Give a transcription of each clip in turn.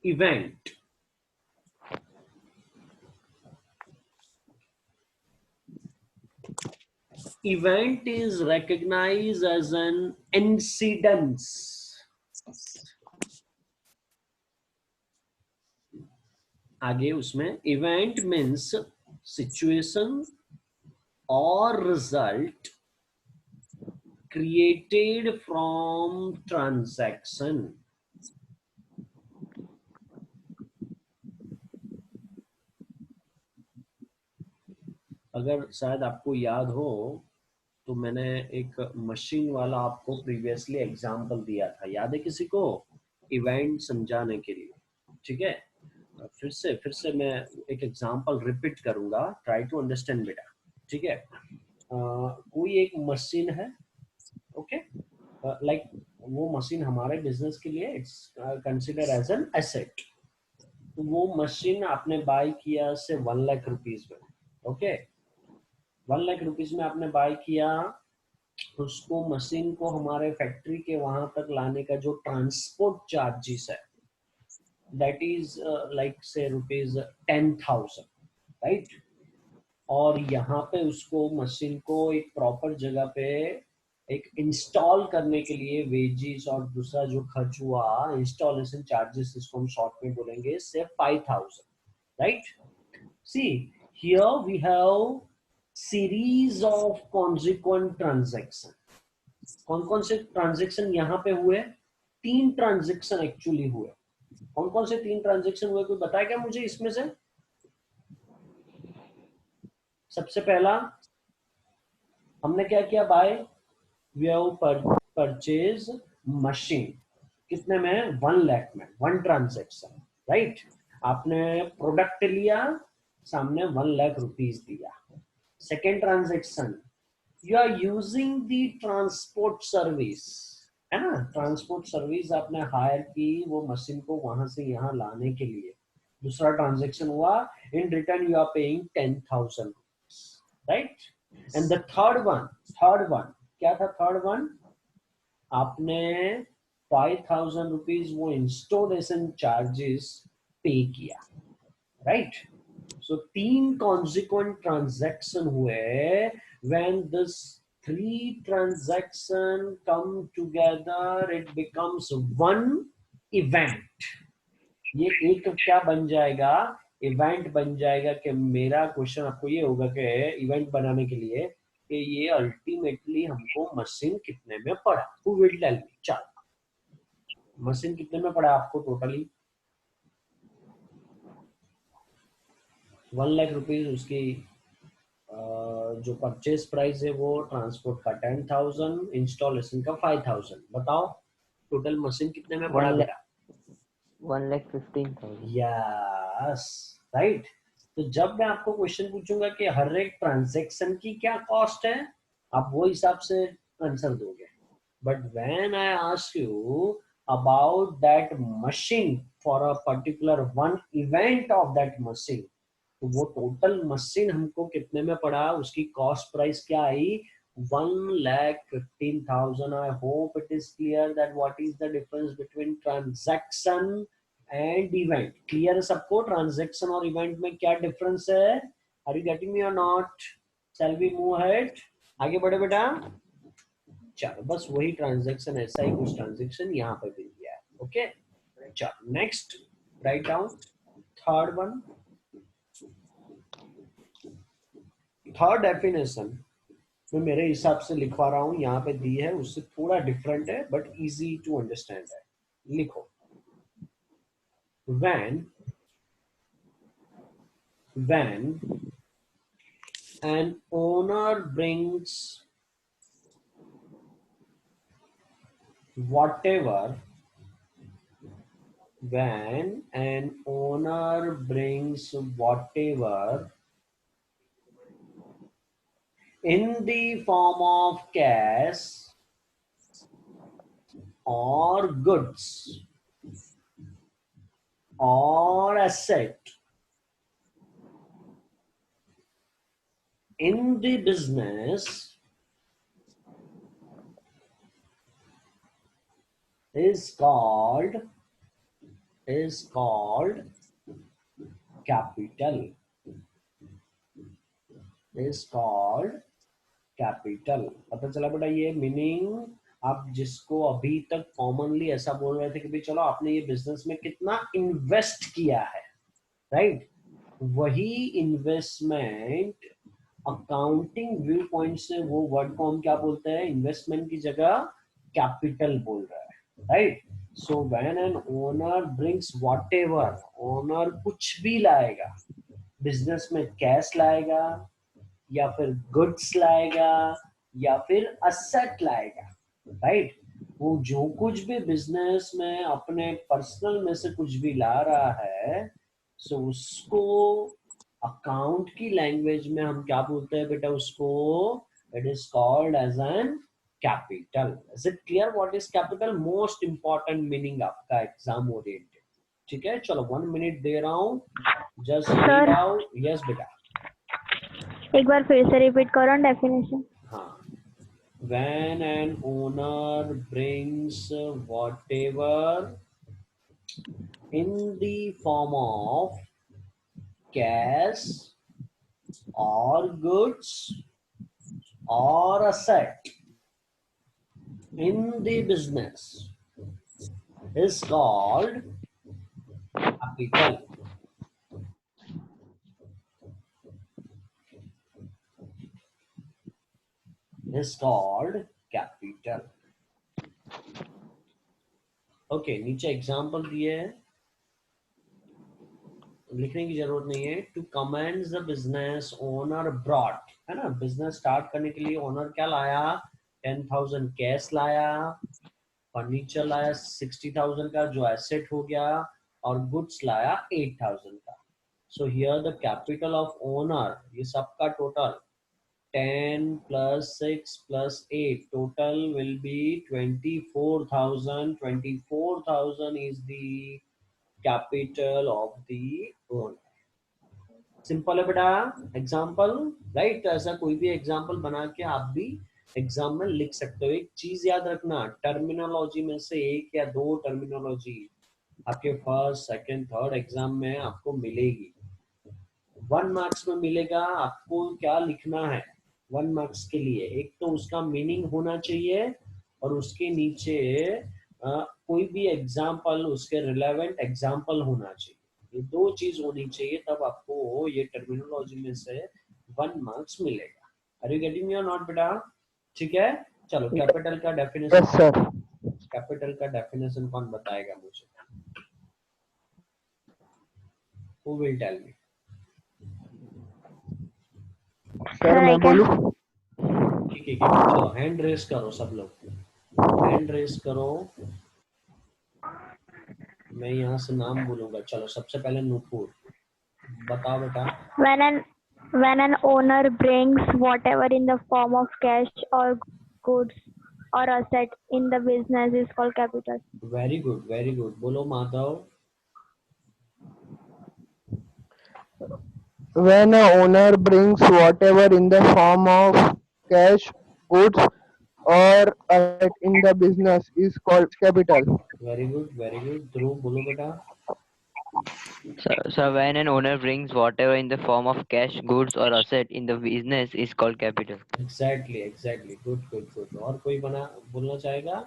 event. Event is recognized as an incidence. आगे उसमें event means situation or result created from transaction. अगर शायद आपको याद हो तो मैंने एक मशीन वाला आपको प्रीवियसली एग्जांपल दिया था, याद है किसी को? इवेंट समझाने के लिए, ठीक है? फिर से मैं एक एग्जांपल रिपीट करूंगा, ट्राई टू अंडरस्टैंड बेटा, ठीक है? कोई एक मशीन है, ओके, लाइक वो मशीन हमारे बिजनेस के लिए it's consider as an asset. तो वो मशीन आपने बाय किया से 1 लाख रुपीज में, ओके, 1 लाख रुपीज में आपने बाय किया। उसको मशीन को हमारे फैक्ट्री के वहां तक लाने का जो ट्रांसपोर्ट चार्जेस है दैट इज लाइक से ₹10,000, राइट? और यहाँ पे उसको मशीन को एक प्रॉपर जगह पे एक इंस्टॉल करने के लिए वेजेस और दूसरा जो खर्च हुआ इंस्टॉलेशन चार्जेस, इसको हम शॉर्ट में बोलेंगे से 5,000, right? See here we have series of consequent transaction. कौन कौन से ट्रांजैक्शन यहाँ पे हुए? 3 ट्रांजैक्शन एक्चुअली हुए। कौन कौन से 3 ट्रांजैक्शन हुए, कोई बताया क्या मुझे इसमें से? सबसे पहला हमने क्या किया? Buy we have purchase machine, कितने में? 1 लाख में, 1 ट्रांजैक्शन, राइट? आपने प्रोडक्ट लिया, सामने 1 लाख रुपीज दिया। Second transaction, you are using the transport service, है ना? ट्रांसपोर्ट सर्विस आपने हायर की वो मशीन को वहां से यहाँ लाने के लिए। दूसरा ट्रांजैक्शन हुआ, in return you are paying 10,000, right? And the third one क्या था? थर्ड वन, आपने 5,000 रुपीज वो इंस्टॉलेशन चार्जेस पे किया, राइट? सो 3 कॉन्सिक्वेंट ट्रांजैक्शन हुए। When this 3 transaction come together it becomes one event. ये एक क्या बन जाएगा? इवेंट बन जाएगा। कि मेरा क्वेश्चन आपको ये होगा कि इवेंट बनाने के लिए कि ये अल्टीमेटली हमको मशीन कितने में पड़ा? Who will tell me? चल, मशीन कितने में पड़ा आपको टोटली? 1 लाख रुपीज उसकी जो परचेज प्राइस है वो, ट्रांसपोर्ट का 10,000, इंस्टॉलेशन का 5,000। बताओ टोटल मशीन कितने में पड़ा बेटा? 1,15,000। Yes, right. तो जब मैं आपको क्वेश्चन पूछूंगा कि हर एक ट्रांजेक्शन की क्या कॉस्ट है, आप वो हिसाब से आंसर दोगे। But when I ask you about that machine for a particular one event of that machine, तो वो टोटल मशीन हमको कितने में पड़ा, उसकी कॉस्ट प्राइस क्या आई? 1,15,000। I hope it is clear that what is the difference between transaction and event. Clear है सबको ट्रांजैक्शन और इवेंट में क्या डिफरेंस है? आर यू गेटिंग मी और not? Shall we move ahead? आगे बढ़े बेटा। चलो, बस वही ट्रांजैक्शन, ऐसा ही कुछ ट्रांजैक्शन यहाँ पे भी दिया है। ओके, चलो next, write down third one. Third definition मैं मेरे हिसाब से लिखवा रहा हूं, यहाँ पे दी है, उससे थोड़ा डिफरेंट है बट इजी टू अंडरस्टैंड है। लिखो, when an owner brings whatever when an owner brings whatever in the form of cash or goods or asset in the business is called is called capital. Is called capital. पता चला बेटा ये meaning आप जिसको अभी तक commonly ऐसा बोल रहे थे कि भाई चलो आपने ये बिजनेस में कितना इन्वेस्ट किया है, राइट? वही इन्वेस्टमेंट अकाउंटिंग व्यू पॉइंट से वो वर्ड को हम क्या बोलते हैं? इन्वेस्टमेंट की जगह कैपिटल बोल रहा है, right? So when an owner brings whatever, owner कुछ भी लाएगा बिजनेस में, कैश लाएगा या फिर गुड्स लाएगा या फिर असेट लाएगा, राइट? वो जो कुछ भी बिजनेस में अपने पर्सनल में से कुछ भी ला रहा है, सो उसको अकाउंट की लैंग्वेज में हम क्या बोलते हैं बेटा? उसको it is called as an capital. Is it clear what is capital? Most important meaning आपका एग्जाम ओरिएंटेड. ठीक है, चलो 1 मिनट दे रहा हूँ, जस्ट रीड आउट. यस बेटा, एक बार फिर से रिपीट करो डेफिनेशन. हाँ. When an owner brings whatever in the form of cash or goods or asset in the business is called capital. Is called capital. Okay, नीचे example दिए हैं, लिखने की जरूरत नहीं है. To commence the business, owner brought, है ना? बिजनेस स्टार्ट करने के लिए ओनर क्या लाया? 10,000 कैश लाया, फर्नीचर लाया 60,000 का जो एसेट हो गया, और गुड्स लाया 8,000 का. So here the capital of owner, ये सबका total 10 plus 6 plus 8 total will be 24,000. 24,000 is the capital of the owner. Simple है बेटा एग्जाम्पल, राइट? ऐसा कोई भी एग्जाम्पल बना के आप भी एग्जाम में लिख सकते हो. एक चीज याद रखना, टर्मिनोलॉजी में से एक या दो टर्मिनोलॉजी आपके फर्स्ट सेकंड थर्ड एग्जाम में आपको मिलेगी. 1 मार्क्स में मिलेगा. आपको क्या लिखना है 1 मार्क्स के लिए? एक तो उसका मीनिंग होना चाहिए और उसके नीचे कोई भी एग्जाम्पल, उसके रिलेवेंट एग्जाम्पल होना चाहिए. ये दो चीज होनी चाहिए, तब आपको ये टर्मिनोलॉजी में से 1 मार्क्स मिलेगा. आर यू गेटिंग मी और नॉट बेटा? ठीक है, चलो कैपिटल का डेफिनेशन. Yes sir. कैपिटल का डेफिनेशन कौन बताएगा मुझे? Who will tell me? Sir मैं बोलूं? ठीक है, चलो हैंड रेस करो सब लोग, हैंड रेस करो. मैं यहाँ से नाम बोलूंगा. चलो सबसे पहले नूपुर, बताओ बेटा. When an owner brings whatever in the form of cash or goods or asset in the business is called capital. Very good, very good. बोलो Madhav. When a owner brings whatever in the form of cash, goods or asset in the business is called capital. Very good, very good. Dhruv बोलो बेटा. So when an owner brings whatever in the form of cash, goods or asset in the business is called capital. Exactly, exactly. Good, good, good. और कोई बना बोलना चाहेगा?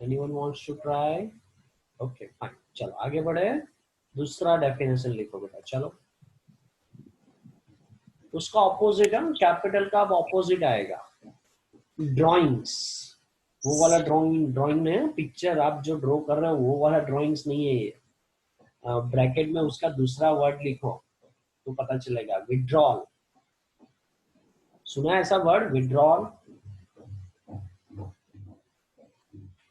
Anyone wants to try? Okay fine, चलो आगे बढ़े. दूसरा definition लिखो बेटा. चलो, उसका ऑपोजिट है कैपिटल का. अब ऑपोजिट आएगा ड्राइंग्स. वो वाला ड्राइंग में पिक्चर आप जो ड्रॉ कर रहे हो वो वाला ड्राइंग्स नहीं है ये. ब्रैकेट में उसका दूसरा वर्ड लिखो तो पता चलेगा. विड्रॉल. सुना है ऐसा वर्ड विड्रॉल?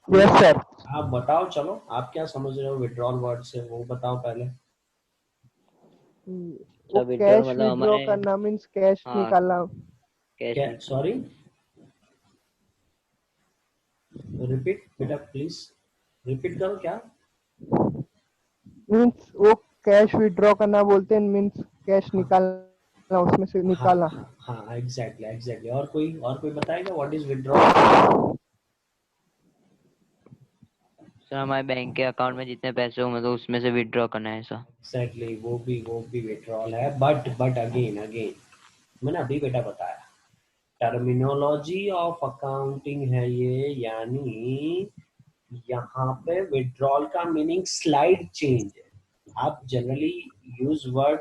Yes sir. आप बताओ, चलो आप क्या समझ रहे हो विड्रॉल वर्ड से, वो बताओ पहले. कैश विड्रॉ करना मींस कैश निकालना. सॉरी, रिपीट बेटा प्लीज, रिपीट करो. क्या मींस वो कैश विड्रॉ करना बोलते हैं, मींस कैश निकालना, उसमें से निकालना. हाँ एग्जैक्टली, एग्जैक्टली. और कोई बताएगा व्हाट इज विड्रॉल? सर हमारे बैंक के अकाउंट में जितने पैसे हो मतलब उसमें से विड्रॉ करना है ऐसा। एग्जैक्टली, वो भी विड्रॉल है, बट अगेन अगेन मैंने अभी बेटा बताया, टर्मिनोलॉजी ऑफ अकाउंटिंग है ये, यानी यहाँ पे विड्रॉल का मीनिंग स्लाइड चेंज है। आप जनरली यूज वर्ड,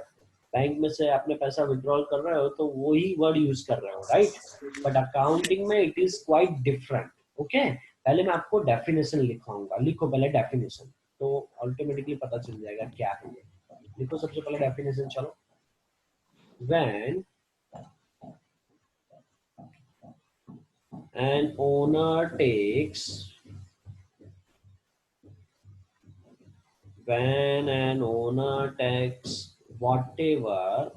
बैंक में से आपने पैसा विड्रॉल कर रहे हो तो वो ही वर्ड यूज कर रहे हो, राइट? बट अकाउंटिंग में it is quite different. Okay, पहले मैं आपको डेफिनेशन लिखाऊंगा, लिखो पहले डेफिनेशन, तो ऑटोमेटिकली पता चल जाएगा क्या है ये। लिखो सबसे पहले डेफिनेशन, चलो। When an owner takes when an owner takes whatever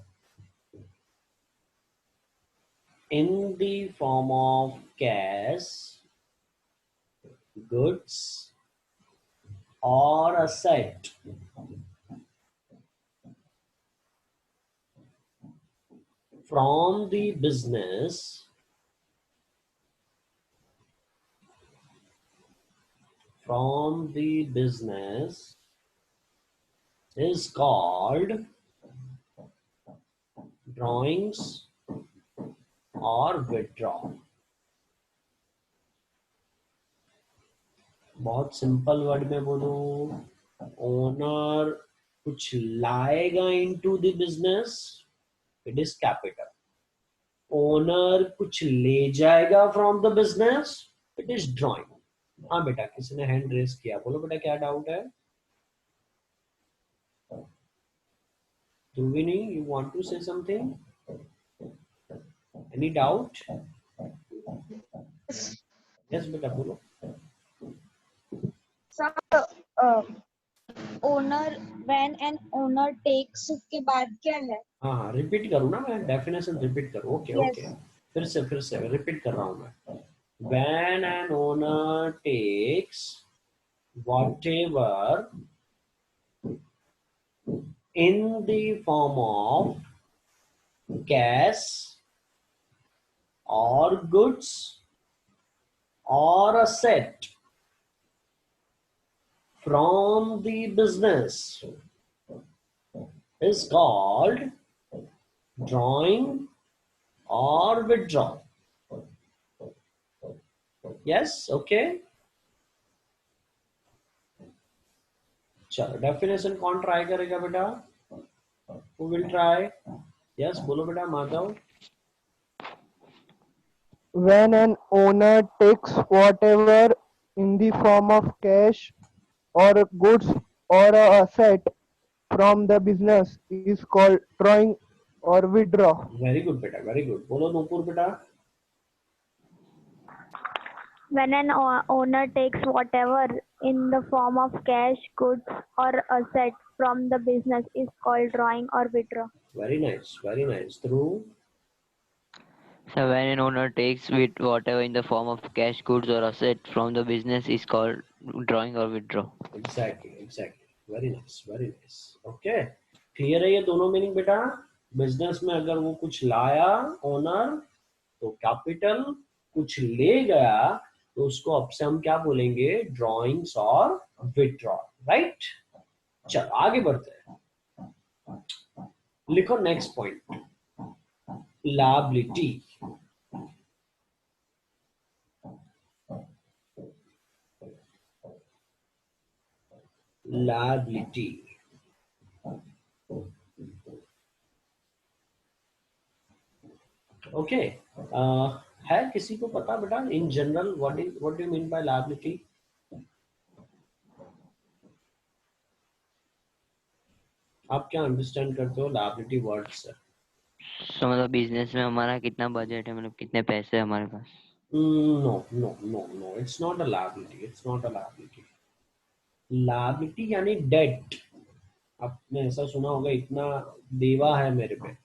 in the form of cash, goods or asset from the business is called drawings or withdrawal. बहुत सिंपल वर्ड में बोलूं, ओनर कुछ लाएगा into the business, it is capital. Owner कुछ ले जाएगा from the business, it is drawing. हाँ बेटा, किसी ने हैंड रेस किया, बोलो बेटा क्या डाउट है? Dhruvini, you want to say something? Any doubt? Yes बेटा बोलो। Owner, when an owner takes के बाद क्या है? हाँ हाँ, रिपीट करूँ ना मैं, डेफिनेशन रिपीट करूँ? ओके ओके, फिर से रिपीट कर रहा हूँ मैं। When an owner takes whatever in the form of cash or goods or asset from the business is called drawing or withdrawal. Yes, okay. चलो, डेफिनेशन कौन ट्राई करेगा बेटा? Who will try? Yes, बोलो बेटा Madhav. When an owner takes whatever in the form of cash or goods or a asset from the business is called drawing or withdraw. Very good बेटा, very good. बोलो नूपुर बेटा। When an owner takes whatever in the form of cash, goods, or asset from the business is called drawing or withdraw. Very nice, very nice. Through. So when an owner takes with whatever in the form of cash, goods or asset from the business is called drawing or withdraw. Exactly, exactly. Very nice, very nice. Okay. Clear है ये दोनों meaning बेटा? Business में अगर वो कुछ लाया owner तो कैपिटल, कुछ ले गया तो उसको अब से हम क्या बोलेंगे? ड्रॉइंग्स और विथड्रॉल, राइट? चलो आगे बढ़ते हैं। लिखो next point, liability. Liability okay. है किसी को पता बेटा in general what do you mean by liability? आप क्या अंडरस्टैंड करते हो लायबिलिटी वर्ड से? तो मतलब बिजनेस में हमारा कितना बजट है, मतलब कितने पैसे हमारे पास? No no no no, it's not a liability, it's not a liability. Liability यानी डेट। आपने ऐसा सुना होगा, इतना देवा है मेरे पे,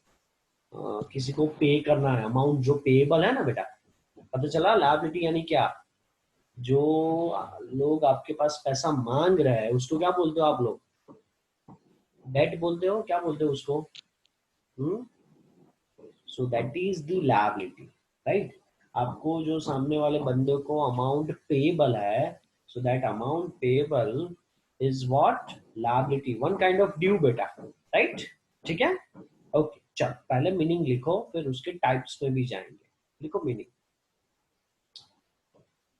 किसी को पे करना है, अमाउंट जो पेएबल है ना बेटा, पता चला लायबिलिटी यानी क्या? जो लोग आपके पास पैसा मांग रहे हैं उसको क्या बोलते हो आप लोग? डेट बोलते हो, क्या बोलते हो उसको? So that is the liability, right? आपको जो सामने वाले बंदे को अमाउंट पेएबल है, So that amount payable is what? Liability, one kind of due beta, right? ठीक है? ओके, चल पहले मीनिंग लिखो, फिर उसके टाइप्स में भी जाएंगे. लिखो meaning.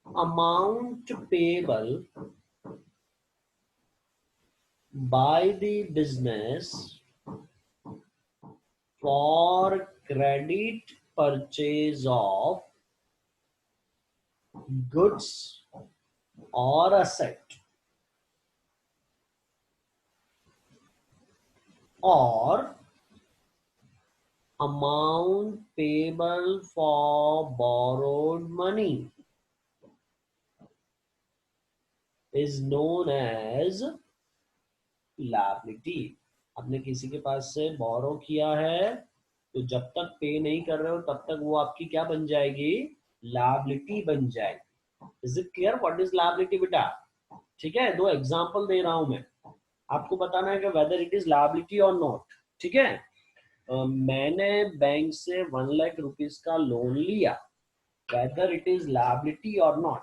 Amount payable by the business for credit purchase of goods or asset, or amount payable for borrowed money is known as liability. आपने किसी के पास से बोरो किया है, तो जब तक पे नहीं कर रहे हो तब तक वो आपकी क्या बन जाएगी? लायबिलिटी बन जाएगी. Is it clear what is liability बेटा? ठीक है, दो एग्जांपल दे रहा हूं मैं, आपको बताना है कि वेदर इट इज लायबिलिटी और नॉट. ठीक है, मैंने बैंक से 1 लाख रुपीस का लोन लिया, वेदर इट इज लायबिलिटी और not?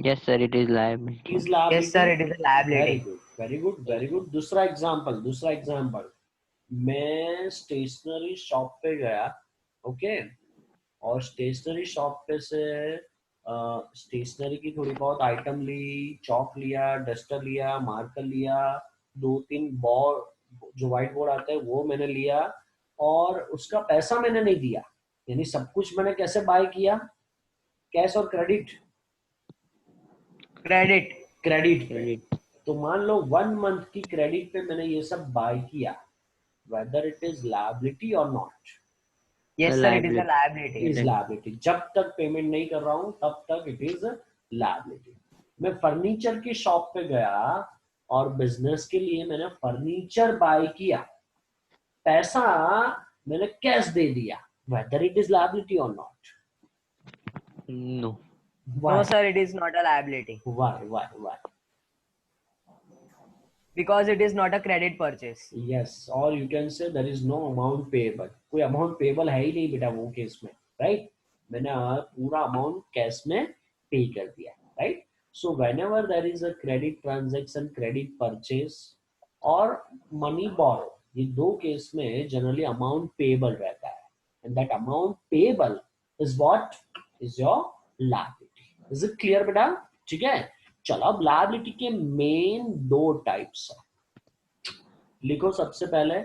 Yes, sir, it is liability. Is liability? Yes, sir, it is a liability. Very good, very good. दूसरा एग्जांपल, मैं स्टेशनरी शॉप पे गया, ओके, और स्टेशनरी शॉप पे से स्टेशनरी की थोड़ी बहुत आइटम ली, चौक लिया, डस्टर लिया, मार्कर लिया, 2-3 बोर्ड जो व्हाइट बोर्ड आता है वो मैंने लिया, और उसका पैसा मैंने नहीं दिया. यानी सब कुछ मैंने कैसे बाय किया? कैश और क्रेडिट? क्रेडिट पे. तो मान लो 1 मंथ की क्रेडिट पे मैंने ये सब बाय किया, वेदर इट इज लायबिलिटी और not? Yes, sir, it is a liability. Is liability. जब तक पेमेंट नहीं कर रहा हूं तब तक इट इज लायबिलिटी. मैं फर्नीचर की शॉप पे गया और बिजनेस के लिए मैंने फर्नीचर बाय किया, पैसा मैंने कैश दे दिया, वेदर इट इज लायबिलिटी और not? No. No, sir, it is not a liability Why? because it is not a credit purchase. Yes, or you can say there is no amount payable. कोई amount payable है ही नहीं बेटा वो case में, right? मैंने पूरा amount cash में पे कर दिया, right? So whenever there is a credit transaction, credit purchase और money borrow, ये दो केस में जनरली अमाउंट पेबल रहता है, and that amount payable is what? Is your liability. Is it clear बेटा? ठीक है, चलो अब लायबिलिटी के मेन 2 टाइप्स है. लिखो सबसे पहले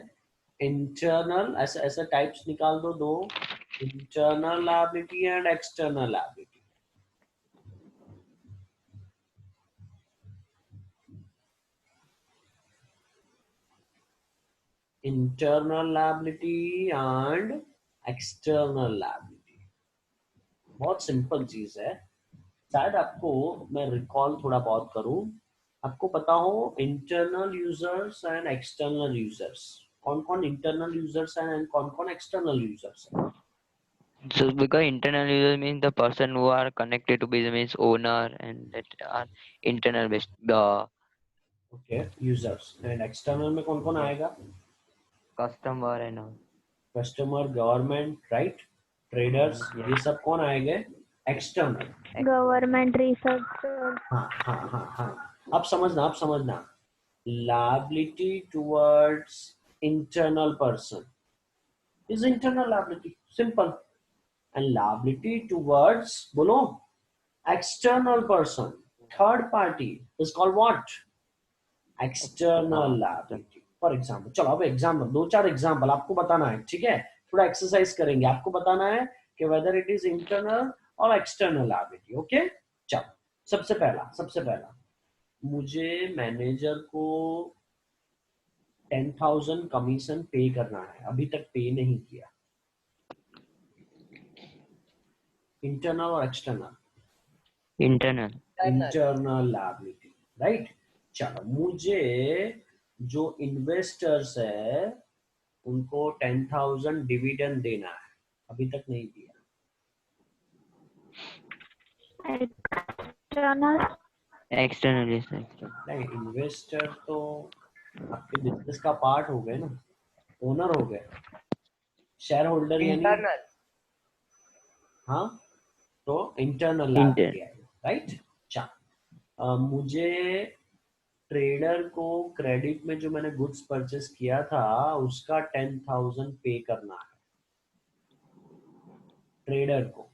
इंटरनल, ऐसे टाइप्स निकाल दो 2, internal liability and external liability. Internal liability and external liability बहुत सिंपल चीज है. शायद आपको मैं रिकॉल थोड़ा बहुत करूं, आपको पता हो internal users and external users. कौन कौन इंटरनल यूजर्स हैं एंड कौन कौन एक्सटर्नल यूजर्स हैं? So because internal user means the person who are connected to business means owner, and that are internal based. The okay, users. And external में कौन कौन आएगा? customer and all. Customer, government, right, traders, ये सब कौन आएंगे? External. government research. हाँ. अब समझना. Liability towards internal person is internal liability, simple. And liability towards, बोलो, external person, third party, is called what? External liability. For example, चलो अब एग्जाम्पल, 2-4 एग्जाम्पल आपको बताना है, ठीक है? थोड़ा एक्सरसाइज करेंगे, आपको बताना है कि whether it is internal और एक्सटर्नल लायबिलिटी. ओके, चलो सबसे पहला मुझे मैनेजर को 10,000 कमीशन पे करना है, अभी तक पे नहीं किया. इंटरनल और एक्सटर्नल? Internal liability, right? चलो मुझे जो इन्वेस्टर्स है उनको 10,000 डिविडेंड देना है, अभी तक नहीं दिया. External. नहीं, इन्वेस्टर तो आपके बिजनेस का पार्ट हो गए ना, ओनर हो गए, शेयर होल्डर यानी. Internal. हाँ, तो इंटरनल लायबिलिटी आएगा, राइट? चलो मुझे ट्रेडर को क्रेडिट में जो मैंने गुड्स परचेस किया था उसका 10,000 पे करना है ट्रेडर को।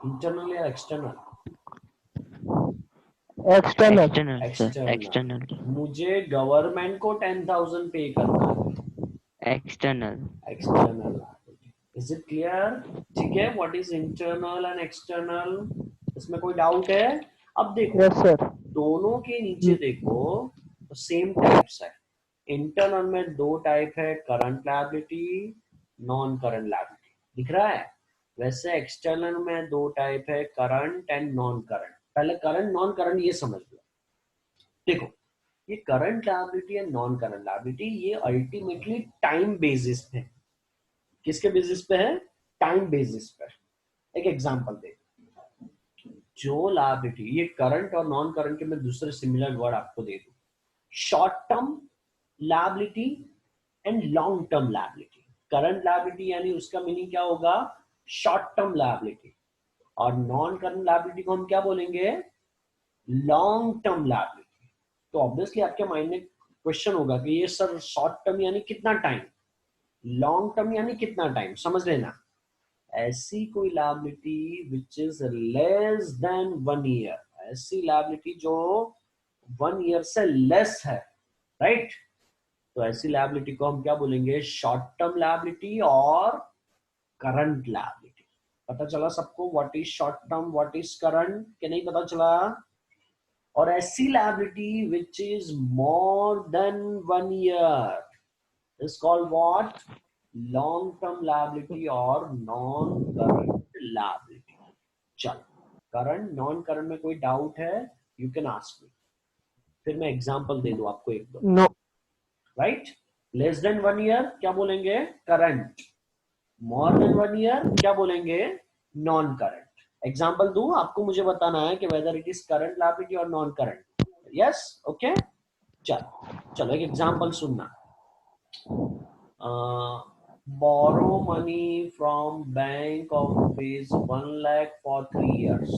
इंटरनल या external? External. External, sir. External. External. मुझे गवर्नमेंट को 10,000 पे करना है External. External. Is it clear? ठीक है, what is internal and external? इसमें कोई डाउट है? अब देखो Yes, sir. दोनों के नीचे देखो तो सेम टाइप्स है। इंटरनल में दो टाइप है, current liability, non current liability, दिख रहा है? वैसे एक्सटर्नल में दो टाइप है, करंट एंड नॉन करंट। पहले करंट नॉन करंट ये समझ लो। देखो ये current liability and non current liability ये अल्टीमेटली टाइम बेसिस पे, किसके बेसिस पे है? टाइम बेसिस पे। एक एग्जांपल दे, जो लायबिलिटी, ये करंट और नॉन करंट के मैं दूसरे सिमिलर वर्ड आपको दे दूं, short term liability and long term liability. Current liability यानी उसका मीनिंग क्या होगा? Short term liability. और नॉन करंट लायबिलिटी को हम क्या बोलेंगे? Long term liability. तो ऑब्वियसली आपके माइंड में क्वेश्चन होगा कि ये सर शॉर्ट टर्म यानी कितना टाइम, लॉन्ग टर्म यानी कितना टाइम? समझ लेना, ऐसी कोई liability which is less than 1 year, ऐसी लायबिलिटी जो 1 ईयर से लेस है, राइट? तो ऐसी लायबिलिटी को हम क्या बोलेंगे? शॉर्ट टर्म लायबिलिटी और करंट लायबिलिटी। पता चला सबको what is short term, what is current, कि नहीं पता चला? और ऐसी liability which is more than 1 year is called what? Long term liability और नॉन करंट लायबिलिटी। चलो, करंट नॉन करंट में कोई डाउट है? यू कैन आस्क मी, फिर मैं एग्जांपल दे दूं आपको एक दो। No. Right? Less than 1 year क्या बोलेंगे? करंट। मोर देन 1 ईयर क्या बोलेंगे? Non current. एग्जांपल दूं आपको, मुझे बताना है कि whether it is current liability और नॉन करंट। Yes, okay. चलो एक एग्जांपल सुनना। borrow money from bank of rupees 1 lakh for 3 years.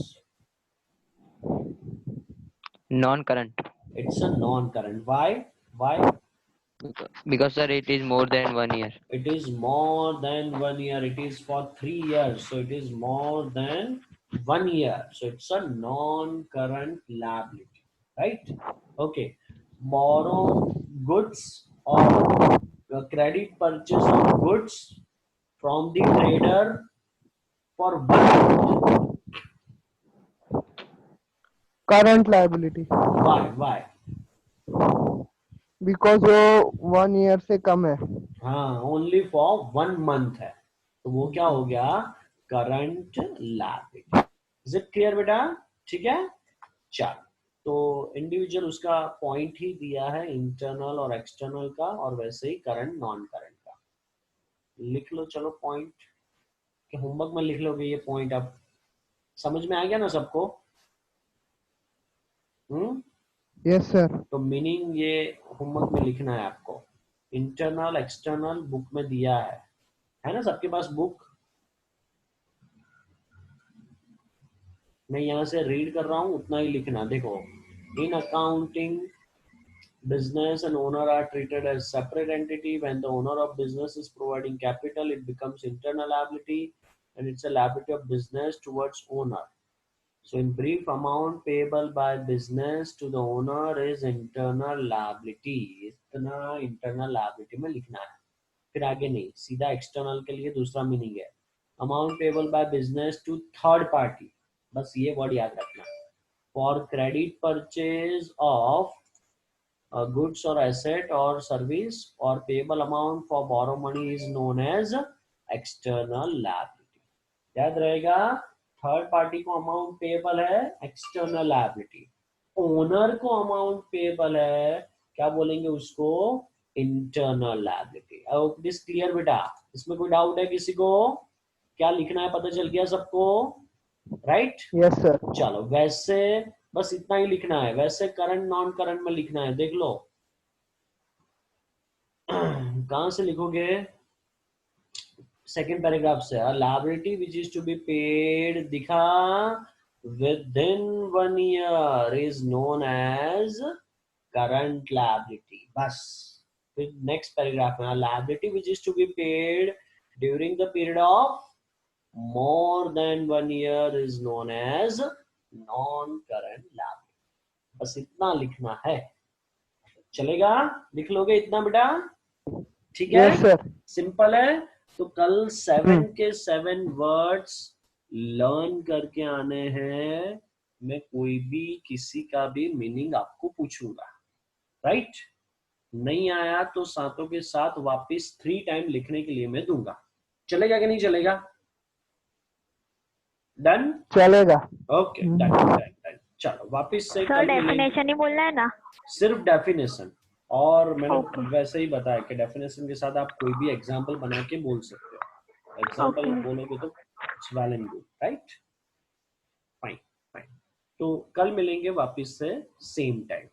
Non-current. It's a non-current. Why? Because sir, it is more than 1 year. It is more than 1 year. It is for 3 years, so it is more than 1 year, so it's a non-current liability, right? Okay, borrow goods or credit purchase of goods from the trader for 1 month. Current liability. Why? Because वो 1 year से कम है. हाँ, only for 1 month है, तो वो क्या हो गया? Current liability. Is it clear बेटा? ठीक है, चल। तो इंडिविजुअल उसका पॉइंट ही दिया है, इंटरनल और एक्सटर्नल का, और वैसे ही करंट नॉन करंट का। लिख लो चलो पॉइंट, कि होमवर्क में लिख लोगे ये पॉइंट। अब समझ में आ गया ना सबको? Yes, sir. तो मीनिंग ये होमवर्क में लिखना है आपको। इंटरनल एक्सटर्नल बुक में दिया है ना सबके पास बुक? मैं यहाँ से रीड कर रहा हूँ, उतना ही लिखना। देखो, in accounting business and owner are treated as separate entity. When the owner of business is providing capital, it becomes internal liability, and it's a liability of business towards owner. So in brief, amount payable by business to the owner is internal liability. इतना internal liability में लिखना है, फिर आगे नहीं, सीधा external के लिए दूसरा मीनिंग है। Amount payable by business to third party, बस ये वर्ड याद रखना। For credit purchase of goods or asset or service, or payable amount for borrow money is known as external liability. याद रहेगा, थर्ड पार्टी को amount payable है, external liability. Owner को amount payable है, क्या बोलेंगे उसको? Internal liability. अब दिस क्लियर बेटा? इसमें कोई डाउट है किसी को? क्या लिखना है पता चल गया सबको, राइट? Yes, sir. चलो, वैसे बस इतना ही लिखना है। वैसे करंट नॉन करंट में लिखना है, देख लो कहां से लिखोगे? सेकेंड पैराग्राफ से, liability which is to be paid दिखा within 1 year is known as current liability. बस फिर नेक्स्ट पैराग्राफ में, liability which is to be paid during the period of more than 1 year is known as non-current liability. बस इतना लिखना है, चलेगा? लिख लोगे इतना बेटा? ठीक है, यस सर। सिंपल है। तो कल 7 के 7 वर्ड्स लर्न करके आने हैं। मैं कोई भी किसी का भी मीनिंग आपको पूछूंगा, राइट? नहीं आया तो सातों के साथ वापस 3 टाइम लिखने के लिए मैं दूंगा। चलेगा कि नहीं चलेगा? डन? चलेगा। Okay, done done. चलो वापस से सर कल मिलेंगे। डेफिनेशन ही बोलना है ना? सिर्फ डेफिनेशन, और मैंने Okay. वैसे ही बताया कि डेफिनेशन के साथ आप कोई भी एग्जांपल बना के बोल सकते हो। Example Okay. बोलोगे तो it's well and good, right? Fine fine. तो कल मिलेंगे वापस से सेम टाइम।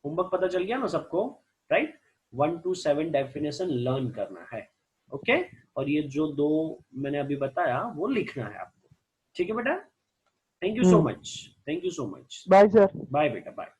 होमवर्क पता चल गया ना सबको, राइट? 1 to 7 डेफिनेशन लर्न करना है, ओके? और ये जो 2 मैंने अभी बताया वो लिखना है आपको, ठीक है बेटा? Thank you so much, thank you so much. Bye sir. Bye बेटा, बाय।